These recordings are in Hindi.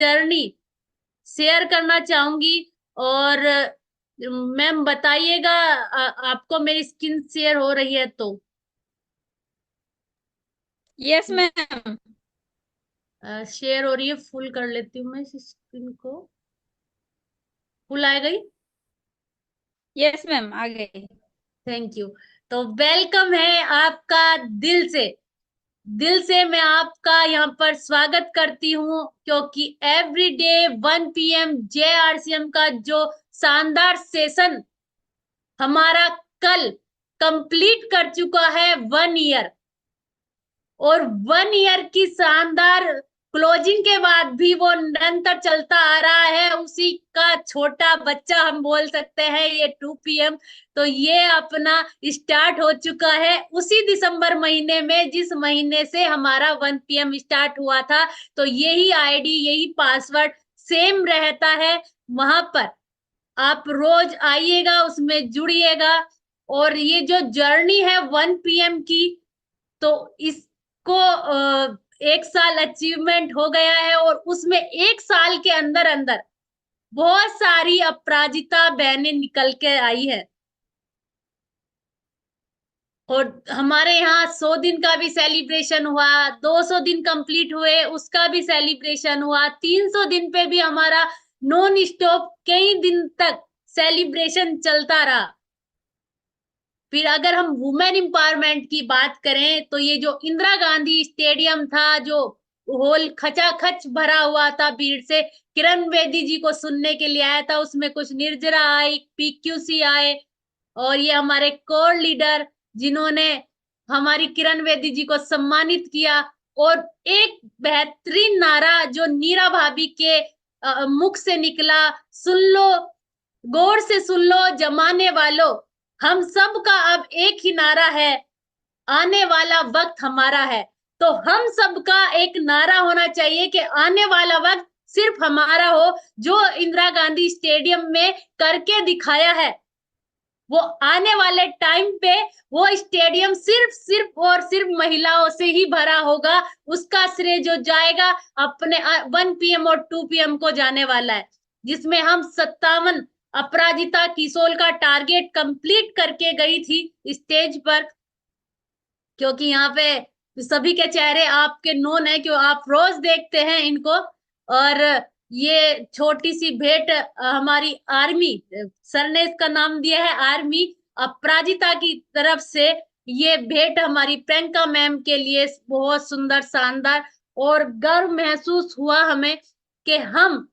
जर्नी शेयर करना चाहूंगी। और मैम बताइएगा, आपको मेरी स्किन शेयर हो रही है तो। Yes ma'am. शेयर हो रही है, फुल कर लेती हूँ मैं इस स्क्रीन को। फुल आ गई। यस मैम आ गई। Thank you. तो वेलकम है आपका, दिल से। दिल से मैं आपका यहाँ पर स्वागत करती हूँ, क्योंकि एवरी डे 1 PM JRCM का जो शानदार सेशन हमारा कल कंप्लीट कर चुका है 1 ईयर। और 1 ईयर की शानदार क्लोजिंग के बाद भी वो निरंतर चलता आ रहा है, उसी का छोटा बच्चा हम बोल सकते हैं ये 2 PM। तो ये अपना स्टार्ट हो चुका है उसी दिसंबर महीने में, जिस महीने से हमारा 1 PM स्टार्ट हुआ था। तो यही आईडी, यही पासवर्ड सेम रहता है वहां पर। आप रोज आइएगा, उसमें जुड़िएगा। और ये जो जर्नी है 1 PM की, तो इसको 1 साल अचीवमेंट हो गया है, और उसमें 1 साल के अंदर अंदर बहुत सारी अपराजिता बहनें निकल के आई है। और हमारे यहाँ 100 दिन का भी सेलिब्रेशन हुआ, 200 दिन कंप्लीट हुए उसका भी सेलिब्रेशन हुआ, 300 दिन पे भी हमारा नॉन स्टॉप कई दिन तक सेलिब्रेशन चलता रहा। फिर अगर हम वुमेन एम्पावरमेंट की बात करें, तो ये जो इंदिरा गांधी स्टेडियम था, जो होल खचाखच भरा हुआ था भीड़ से, किरण बेदी जी को सुनने के लिए आया था। उसमें कुछ निर्जरा आई, PQC आए, और ये हमारे कोर लीडर जिन्होंने हमारी किरण बेदी जी को सम्मानित किया। और एक बेहतरीन नारा जो नीरा भाभी के मुख से निकला, सुन लो, गौर से सुन लो जमाने वालों, हम सब का अब एक ही नारा है, आने वाला वक्त हमारा है। तो हम सबका एक नारा होना चाहिए कि आने वाला वक्त सिर्फ हमारा हो। जो इंदिरा गांधी स्टेडियम में करके दिखाया है, वो आने वाले टाइम पे वो स्टेडियम सिर्फ सिर्फ और सिर्फ महिलाओं से ही भरा होगा। उसका श्रेय जो जाएगा अपने 1 PM और 2 PM को जाने वाला है, जिसमें हम 57 अपराजिता किशोर का टारगेट कंप्लीट करके गई थी स्टेज पर। क्योंकि यहाँ पे सभी के चेहरे आपके नोन है, क्यों आप रोज देखते हैं इनको। और ये छोटी सी भेंट हमारी आर्मी, सर ने इसका नाम दिया है आर्मी अपराजिता की तरफ से। ये भेंट हमारी प्रियंका मैम के लिए बहुत सुंदर, शानदार, और गर्व महसूस हुआ हमें कि हम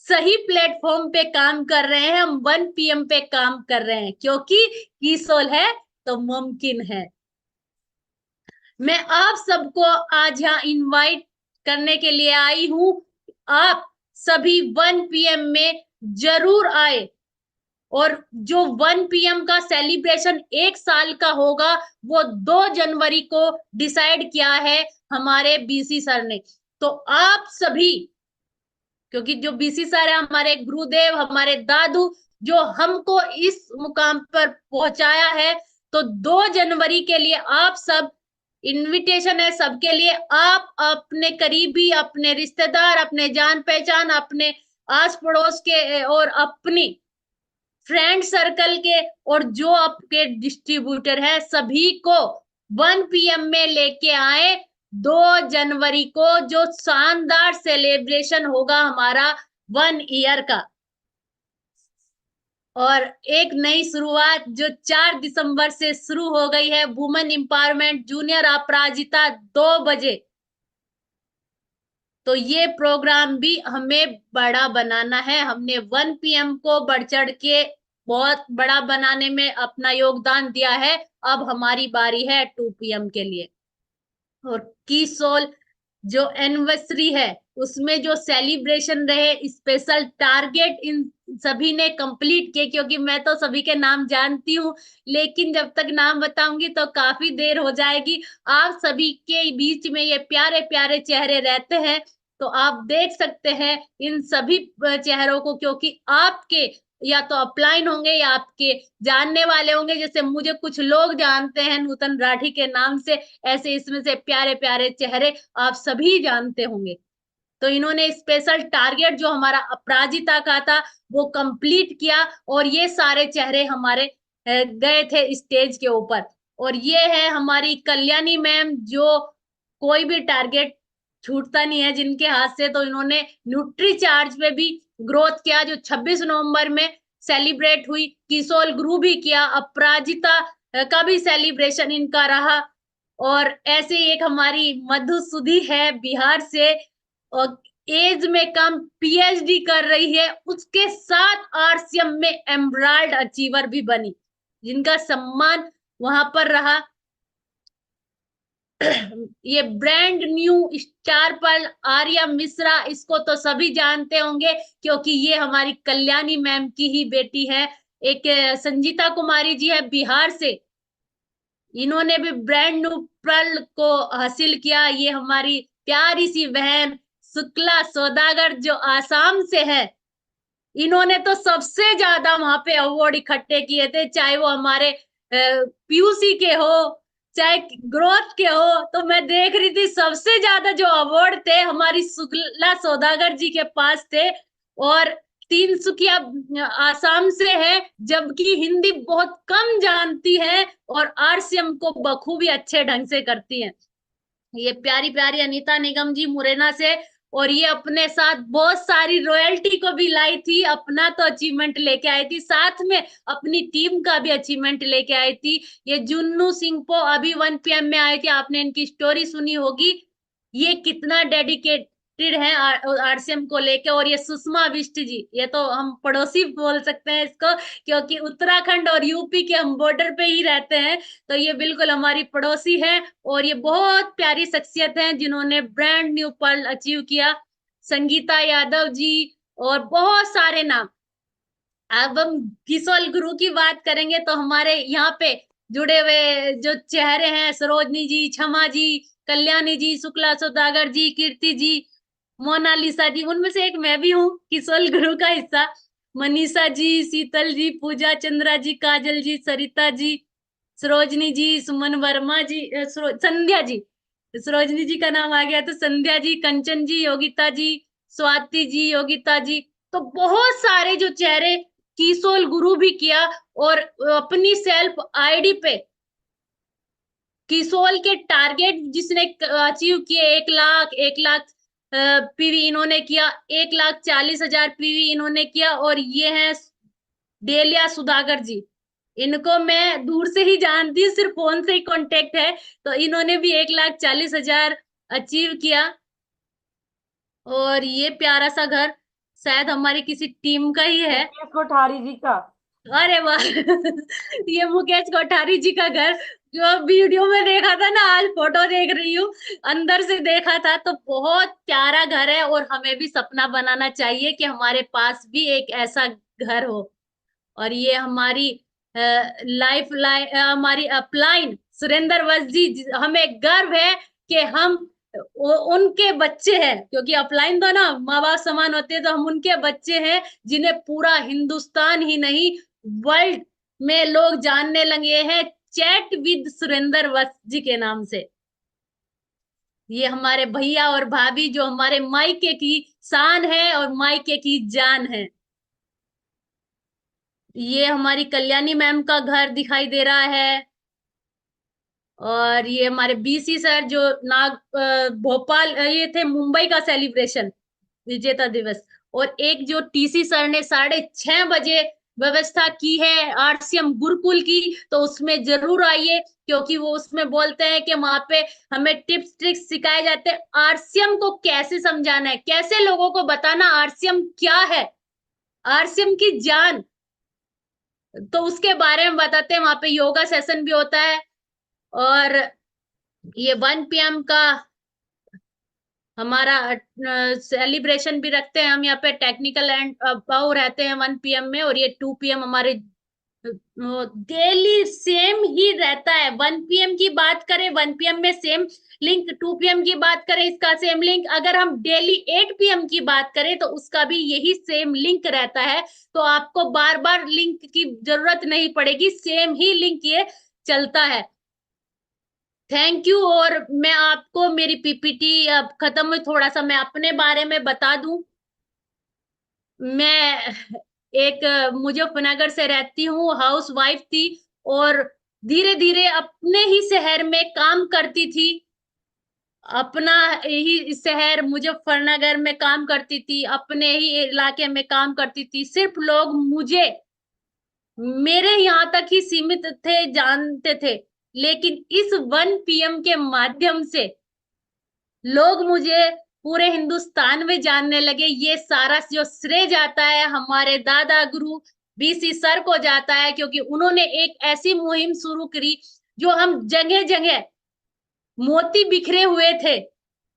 सही प्लेटफॉर्म पे काम कर रहे हैं, हम 1 PM पे काम कर रहे हैं, क्योंकि किसोल है तो मुमकिन है। मैं आप सबको आज यहाँ इनवाइट करने के लिए आई हूँ। आप सभी 1 PM में जरूर आए। और जो 1 PM का सेलिब्रेशन 1 साल का होगा, वो 2 जनवरी को डिसाइड किया है हमारे BC सर ने। तो आप सभी, क्योंकि जो BC सर है हमारे गुरुदेव, हमारे दादू, जो हमको इस मुकाम पर पहुंचाया है, तो 2 जनवरी के लिए आप सब, इनविटेशन है सबके लिए। आप अपने करीबी, अपने रिश्तेदार, अपने जान पहचान, अपने आस पड़ोस के, और अपनी फ्रेंड सर्कल के, और जो आपके डिस्ट्रीब्यूटर है, सभी को 1 PM में लेके आए। 2 जनवरी को जो शानदार सेलिब्रेशन होगा हमारा 1 ईयर का, और एक नई शुरुआत जो 4 दिसंबर से शुरू हो गई है, वुमेन एम्पावरमेंट जूनियर अपराजिता 2 बजे। तो ये प्रोग्राम भी हमें बड़ा बनाना है। हमने 1 PM को बढ़ चढ़ के बहुत बड़ा बनाने में अपना योगदान दिया है। अब हमारी बारी है 2 PM के लिए। और की सोल जो एनिवर्सरी है, उसमें जो सेलिब्रेशन रहे, स्पेशल टारगेट इन सभी ने कंप्लीट किए, क्योंकि मैं तो सभी के नाम जानती हूँ, लेकिन जब तक नाम बताऊंगी तो काफी देर हो जाएगी। आप सभी के बीच में ये प्यारे प्यारे चेहरे रहते हैं, तो आप देख सकते हैं इन सभी चेहरों को, क्योंकि आपके या तो अपलाइन होंगे या आपके जानने वाले होंगे। जैसे मुझे कुछ लोग जानते हैं नूतन राठी के नाम से, ऐसे इसमें से प्यारे प्यारे चेहरे आप सभी जानते होंगे। तो इन्होंने स्पेशल टारगेट जो हमारा अपराजिता का था वो कंप्लीट किया, और ये सारे चेहरे हमारे गए थे स्टेज के ऊपर। और ये है हमारी कल्याणी मैम, जो कोई भी टारगेट छूटता नहीं है जिनके हाथ से। तो इन्होंने न्यूट्री चार्ज पे भी ग्रोथ किया, जो 26 नवंबर में सेलिब्रेट हुई। किशोर गुरु भी किया, अपराजिता का भी सेलिब्रेशन इनका रहा। और ऐसे एक हमारी मधुसुधी है बिहार से, और एज में कम पीएचडी कर रही है, उसके साथ आरसीएम में एमराल्ड अचीवर भी बनी, जिनका सम्मान वहां पर रहा। ये ब्रांड न्यू स्टार पर आर्या मिश्रा, इसको तो सभी जानते होंगे क्योंकि ये हमारी कल्याणी मैम की ही बेटी है। एक संजीता कुमारी जी है बिहार से, इन्होंने भी ब्रांड न्यू पर्ल को हासिल किया। ये हमारी प्यारी सी बहन शुक्ला सौदागर जो आसाम से है, इन्होंने तो सबसे ज्यादा वहां पे अवार्ड इकट्ठे किए थे, चाहे वो हमारे पीयूसी के हो, चाहे ग्रोथ के हो। तो मैं देख रही थी सबसे ज्यादा जो अवार्ड थे हमारी शुक्ला सौदागर जी के पास थे। और तिनसुकिया आसाम से है, जबकि हिंदी बहुत कम जानती है और आरसीएम को बखूबी अच्छे ढंग से करती है। ये प्यारी प्यारी अनीता निगम जी मुरैना से, और ये अपने साथ बहुत सारी रॉयल्टी को भी लाई थी, अपना तो अचीवमेंट लेके आई थी, साथ में अपनी टीम का भी अचीवमेंट लेके आई थी। ये जुन्नू सिंह अभी 1 PM में आए थे, आपने इनकी स्टोरी सुनी होगी। ये कितना डेडिकेटेड है आरसीएम को लेके। और ये सुषमा बिष्ट जी, ये तो हम पड़ोसी बोल सकते हैं इसको, क्योंकि उत्तराखंड और यूपी के हम बॉर्डर पे ही रहते हैं। तो ये बिल्कुल हमारी पड़ोसी है, और ये बहुत प्यारी शख्सियत है जिन्होंने ब्रांड न्यू पर्ल अचीव किया। संगीता यादव जी और बहुत सारे नाम। अब हम किशोर गुरु की बात करेंगे तो हमारे यहाँ पे जुड़े हुए जो चेहरे हैं, सरोजनी जी, क्षमा जी, कल्याणी जी, शुक्ला सौदागर जी, कीर्ति जी, मोनालिसा जी, उनमें से एक मैं भी हूँ किशोर गुरु का हिस्सा। मनीषा जी, शीतल जी, पूजा चंद्रा जी, काजल जी, सरिता जी, सरोजनी जी, सुमन वर्मा जी, संध्या जी, सरोजनी जी का नाम आ गया तो संध्या जी, कंचन जी, योगिता जी, स्वाति जी, योगिता जी। तो बहुत सारे जो चेहरे, किशोर गुरु भी किया। और अपनी सेल्फ आईडी पे किशोर के टारगेट जिसने अचीव किए, 1 लाख पीवी इन्होंने किया, 1,40,000 पीवी इन्होंने किया। और ये है डेलिया सुधाकर जी, इनको मैं दूर से ही जानती हूँ, सिर्फ फोन से ही कांटेक्ट है। तो इन्होंने भी 1,40,000 अचीव किया। और ये प्यारा सा घर शायद हमारी किसी टीम का ही है। मुकेश कोठारी जी का। अरे वाह ये मुकेश कोठारी जी का घर, जो वीडियो में देखा था ना, आज फोटो देख रही हूँ, अंदर से देखा था तो बहुत प्यारा घर है। और हमें भी सपना बनाना चाहिए कि हमारे पास भी एक ऐसा घर हो। और ये हमारी लाइफ लाइन, हमारी अपलाइन सुरेंद्र वंश जी, हमें गर्व है कि हम उनके बच्चे हैं, क्योंकि अपलाइन तो ना माँ बाप समान होते हैं। तो हम उनके बच्चे हैं जिन्हें पूरा हिंदुस्तान ही नहीं, वर्ल्ड में लोग जानने लगे हैं चैट विद सुरेंद्र वंश जी के नाम से। ये हमारे भैया और भाभी जो हमारे मायके की शान है और मायके की जान है। ये हमारी कल्याणी मैम का घर दिखाई दे रहा है। और ये हमारे बीसी सर जो भोपाल, ये थे मुंबई का सेलिब्रेशन विजेता दिवस। और एक जो टीसी सर ने 6:30 बजे व्यवस्था की है आरसीएम गुरुकुल की, तो उसमें जरूर आइए, क्योंकि वो उसमें बोलते हैं कि वहां पे हमें टिप्स ट्रिक्स सिखाए जाते हैं, आरसीएम को कैसे समझाना है, कैसे लोगों को बताना आरसीएम क्या है, आरसीएम की जान। तो उसके बारे में बताते हैं, वहां पे योगा सेशन भी होता है। और ये 1 PM का हमारा सेलिब्रेशन भी रखते हैं हम यहाँ पे, टेक्निकल एंड अबाउ रहते हैं 1 PM में। और ये 2 PM हमारे डेली सेम ही रहता है। 1 PM की बात करें 1 PM में सेम लिंक, 2 PM की बात करें इसका सेम लिंक, अगर हम डेली 8 PM की बात करें तो उसका भी यही सेम लिंक रहता है। तो आपको बार बार लिंक की जरूरत नहीं पड़ेगी, सेम ही लिंक ये चलता है। Thank you. और मैं आपको मेरी पीपीटी अब खत्म हुई, थोड़ा सा मैं अपने बारे में बता दूं। मैं एक मुजफ्फरनगर से रहती हूँ, हाउस वाइफ थी, और धीरे धीरे अपने ही शहर में काम करती थी। अपना ही शहर मुजफ्फरनगर में काम करती थी, अपने ही इलाके में काम करती थी। सिर्फ लोग मुझे मेरे यहाँ तक ही सीमित थे, जानते थे। लेकिन इस 1 PM के माध्यम से लोग मुझे पूरे हिंदुस्तान में जानने लगे। ये सारा जो श्रेय जाता है हमारे दादा गुरु बीसी सर को जाता है, क्योंकि उन्होंने एक ऐसी मुहिम शुरू करी जो हम जगह जगह मोती बिखरे हुए थे।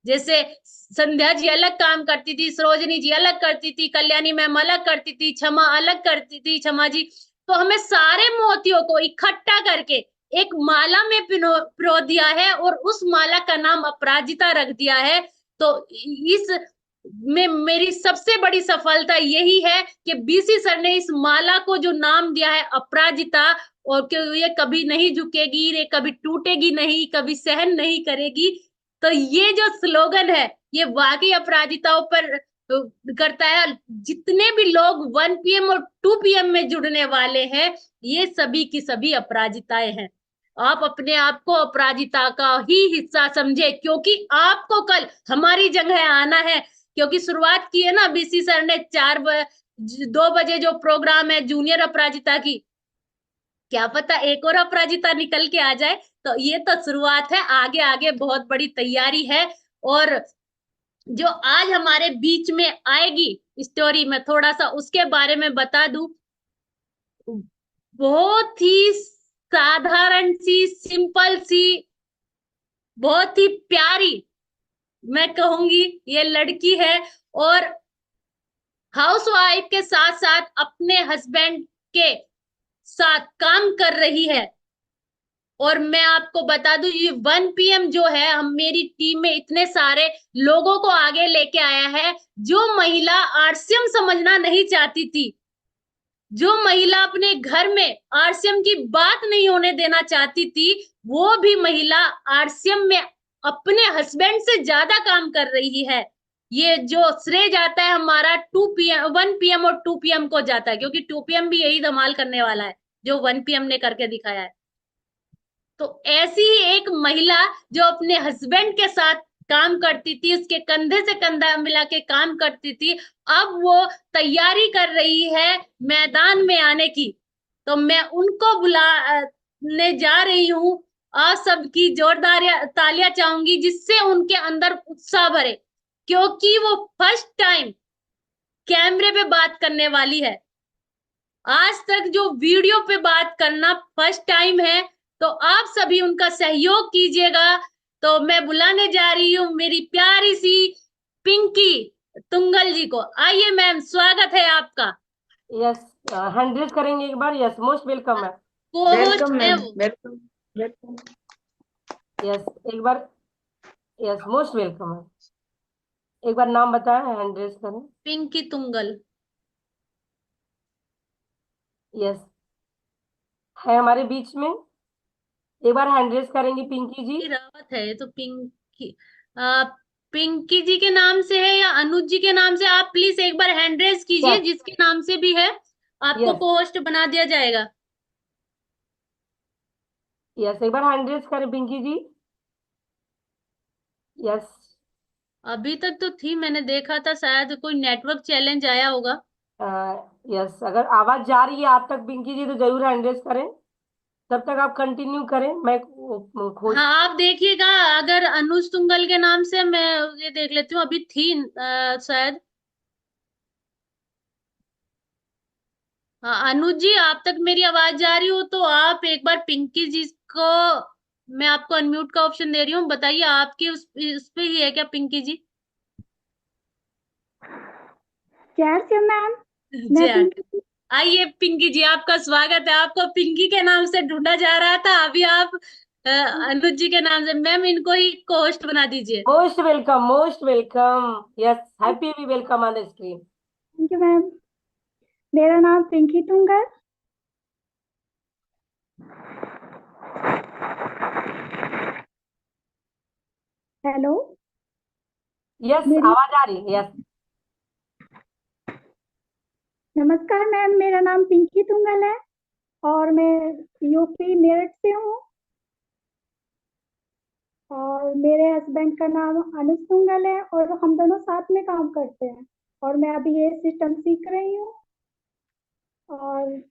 जैसे संध्या जी अलग काम करती थी, सरोजनी जी अलग करती थी, कल्याणी मैम अलग करती थी, क्षमा अलग करती थी, क्षमा जी। तो हमें सारे मोतियों को इकट्ठा करके एक माला में पिरो दिया है, और उस माला का नाम अपराजिता रख दिया है। तो इस में मेरी सबसे बड़ी सफलता यही है कि बीसी सर ने इस माला को जो नाम दिया है अपराजिता, और कि ये कभी नहीं झुकेगी, ये कभी टूटेगी नहीं, कभी सहन नहीं करेगी। तो ये जो स्लोगन है ये वाकई अपराजिताओं पर करता है। जितने भी लोग 1 PM और 2 PM में जुड़ने वाले हैं, ये सभी की सभी अपराजिताएं हैं। आप अपने आप को अपराजिता का ही हिस्सा समझे, क्योंकि आपको कल हमारी जगह आना है। क्योंकि शुरुआत की है ना बीसी सर ने 2 बजे जो प्रोग्राम है जूनियर अपराजिता की, क्या पता एक और अपराजिता निकल के आ जाए। तो ये तो शुरुआत है, आगे आगे बहुत बड़ी तैयारी है। और जो आज हमारे बीच में आएगी स्टोरी में, थोड़ा सा उसके बारे में बता दूं। बहुत ही साधारण सी, सिंपल सी, बहुत ही प्यारी, मैं कहूंगी ये लड़की है। और हाउस वाइफ के साथ साथ अपने हस्बैंड के साथ काम कर रही है। और मैं आपको बता दूं, ये 1 PM जो है, हम मेरी टीम में इतने सारे लोगों को आगे लेके आया है। जो महिला आरसीएम समझना नहीं चाहती थी, जो महिला अपने घर में आरसीएम की बात नहीं होने देना चाहती थी, वो भी महिला आरसीएम में अपने हस्बैंड से ज्यादा काम कर रही है। ये जो श्रेय जाता है हमारा 2 PM 1 PM और 2 PM को जाता है, क्योंकि 2 PM भी यही धमाल करने वाला है जो 1 PM ने करके दिखाया है। तो ऐसी ही एक महिला जो अपने हस्बैंड के साथ काम करती थी, उसके कंधे से कंधा मिला के काम करती थी, अब वो तैयारी कर रही है मैदान में आने की। तो मैं उनको बुलाने जा रही हूँ। आप सबकी जोरदार तालियां चाहूंगी, जिससे उनके अंदर उत्साह भरे, क्योंकि वो फर्स्ट टाइम कैमरे पे बात करने वाली है। आज तक जो वीडियो पे बात करना फर्स्ट टाइम है। तो आप सभी उनका सहयोग कीजिएगा। तो मैं बुलाने जा रही हूँ मेरी प्यारी सी पिंकी तुंगल जी को। आइए मैम, स्वागत है आपका। यस, हैंड रेज करेंगे एक बार। यस, मोस्ट वेलकम है। को होस्ट वेलकम है मैम, वो। Welcome welcome. यस, एक बार। यस, मोस्ट वेलकम है। एक बार नाम बताएं, हैंड रेज करें। पिंकी तुंगल। यस, है हमारे बीच में। एक बार हैंड रेज करेंगे पिंकी जी। की रावत है ये तो। पिंकी पिंकी जी के नाम से है या अनुज जी के नाम से? आप प्लीज एक बार हैंड रेज कीजिए, यस जिसके नाम से भी है आपको यस को होस्ट बना दिया जाएगा। यस, एक बार हैंड रेज करें पिंकी जी। यस अभी तक तो थी, मैंने देखा था, शायद कोई नेटवर्क चैलेंज आया होगा। यस, अगर आवाज जा रही है आप तक पिंकी जी तो जरूर हैंड रेज करें। तब तक आप कंटिन्यू करें, मैं खोज। हाँ आप देखिएगा, अगर अनुज तुंगल के नाम से, मैं ये देख लेती हूँ, अभी थी शायद। हाँ अनुज जी, आप तक मेरी आवाज जा रही हो तो आप एक बार पिंकी जी को, मैं आपको अनम्यूट का ऑप्शन दे रही हूँ, बताइए आपकी उस पे ही है क्या पिंकी जी? कैसे मैम? जी मैं हाँ। पिंकी। आइए पिंकी जी, आपका स्वागत है। आपको पिंकी के नाम से ढूंढा जा रहा था, अभी आप अनुज जी के नाम से। मैम इनको ही को होस्ट बना दीजिए। Most welcome, most welcome. Yes, happy welcome on the screen. Thank you ma'am. मेरा नाम पिंकी तुंगल। हेलो, यस, मेरी आवाज आ रही है। यस, नमस्कार मैम, मेरा नाम पिंकी तुंगल है और मैं यूपी मेरठ से हूँ और मेरे हस्बैंड का नाम अनुज तुंगल है और हम दोनों साथ में काम करते हैं और मैं अभी ये सिस्टम सीख रही हूँ और